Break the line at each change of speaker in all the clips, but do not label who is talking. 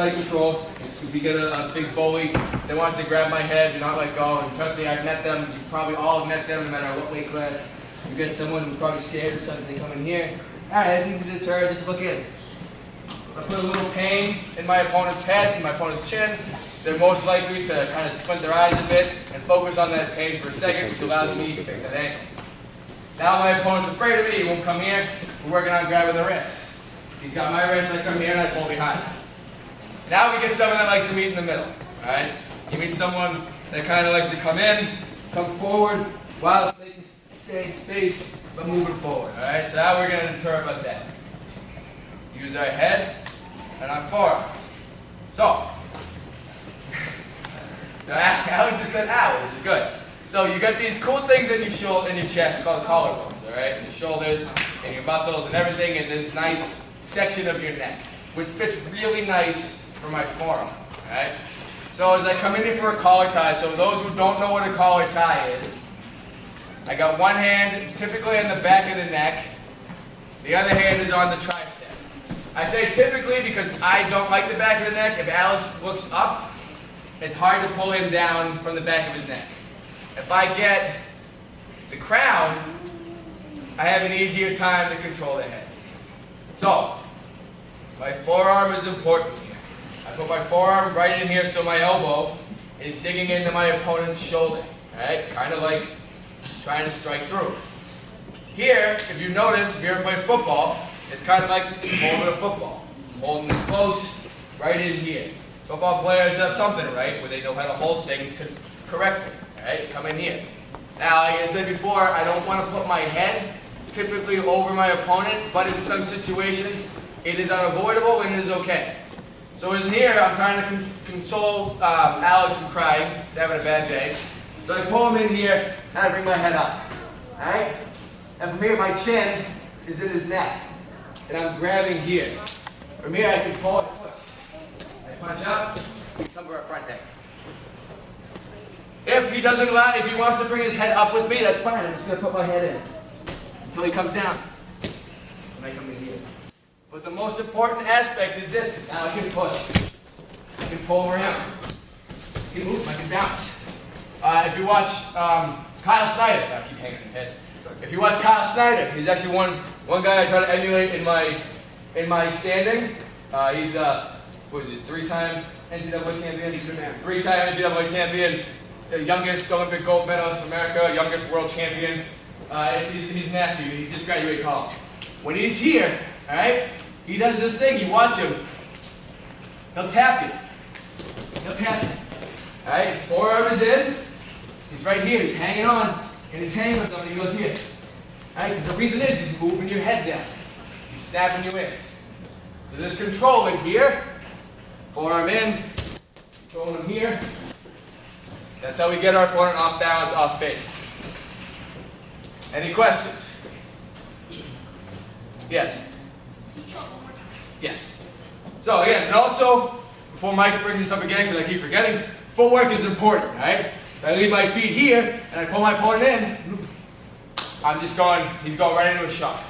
side control. If you get a big bully that wants to grab my head, do not let go. And trust me, I've met them. You probably all have met them, no matter what weight class. You get someone who's probably scared or something, they come in here. Alright, that's easy to deter, just look in. If I put a little pain in my opponent's head, in my opponent's chin, they're most likely to kind of squint their eyes a bit and focus on that pain for a second, which allows me to pick that ankle. Now my opponent's afraid of me, he won't come here. We're working on grabbing the wrist. He's got my wrist, I come here and I pull behind. Now we get someone that likes to meet in the middle. Alright? You meet someone that kind of likes to come in, come forward, while they can stay in space, but moving forward. Alright? So now we're going to deter about that. Use our head and our forearms. So, Alex just said ow, which is good. So you got these cool things in your shoulder, in your chest called collarbones, all right? In your shoulders, and your muscles, and everything in this nice section of your neck, which fits really nice for my forearm, all right? So as I come in here for a collar tie, so those who don't know what a collar tie is, I got one hand typically on the back of the neck, the other hand is on the tricep. I say typically because I don't like the back of the neck. If Alex looks up, it's hard to pull him down from the back of his neck. If I get the crown, I have an easier time to control the head. So, my forearm is important here. I put my forearm right in here so my elbow is digging into my opponent's shoulder. Alright? Kind of like trying to strike through. Here, if you notice, if you ever played football, it's kind of like holding a football. Holding it close, right in here. Football players have something, right, where they know how to hold things correctly. Alright, come in here. Now, like I said before, I don't want to put my head typically over my opponent, but in some situations, it is unavoidable and it is okay. So in here, I'm trying to console Alex from crying. He's having a bad day. So I pull him in here, and I bring my head up. Alright? And from here, my chin is in his neck. And I'm grabbing here. From here, I can pull and push. I punch up, come to our front head. If he wants to bring his head up with me, that's fine. I'm just going to put my head in until he comes down. And I come in here. But the most important aspect is this, because now I can push. I can pull around. I can move, I can bounce. If you watch Kyle Snyder, sorry, I keep hanging my head. If you watch Kyle Snyder, he's actually one guy I try to emulate in my standing. He's three-time NCAA champion, three-time NCAA champion, youngest Olympic gold medalist from America, youngest world champion. He's nasty. He just graduated college. When he's here, all right, he does this thing. You watch him. He'll tap you. He'll tap you. All right, forearm is in. He's right here. He's hanging on, and he's hanging with them. And he goes here. All right, because the reason is he's moving your head down. He's snapping you in. So there's control in here. Forearm in. Control him here. That's how we get our opponent off balance, off base. Any questions? Yes. Yes. So again, and also, before Mike brings this up again, because I keep forgetting, footwork is important, right? If I leave my feet here, and I pull my opponent in, he's going right into a shot.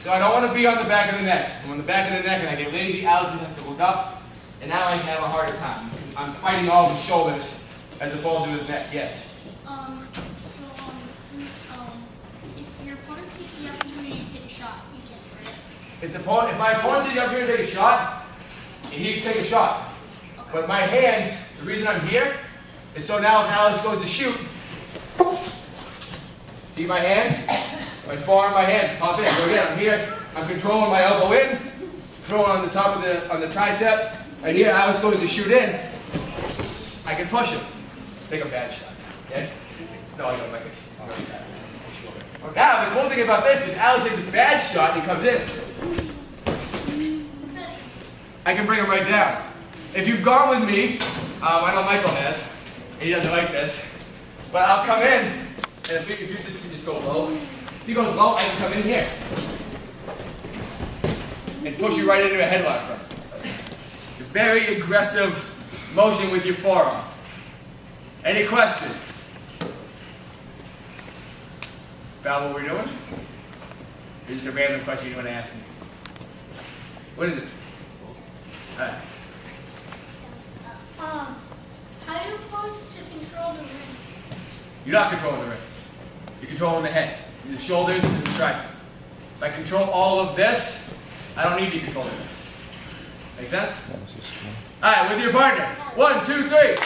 So I don't want to be on the back of the neck. I'm on the back of the neck, and I get lazy, Alex has to look up, and now I have a harder time. I'm fighting all of his shoulders, as opposed to his neck, yes.
If your opponent sees the opportunity to take a shot, you can, right?
If my opponent sees the opportunity to take a shot, he can take a shot.
Okay.
But my hands, the reason I'm here, is so now if Alex goes to shoot, see my hands? My forearm, my hands pop in. So again, I'm here, I'm controlling my elbow in, controlling on the top of the tricep, and here Alex goes to shoot in, I can push him. Take a bad shot. Okay? No, I don't like it. Now, the cool thing about this is Alex takes a bad shot and he comes in. I can bring him right down. If you've gone with me, I know Michael has, and he doesn't like this, but I'll come in, and if you just go low, if he goes low, I can come in here and push you right into a headlock from him. It's a very aggressive motion with your forearm. Any questions about what we're doing? Or just a random question you want to ask me? What is it? All right.
supposed to control the wrist?
You're not controlling the wrist. You're controlling the head, the shoulders, and the tricep. If I control all of this, I don't need to control this. Make sense? All right, with your partner. 1, 2, 3.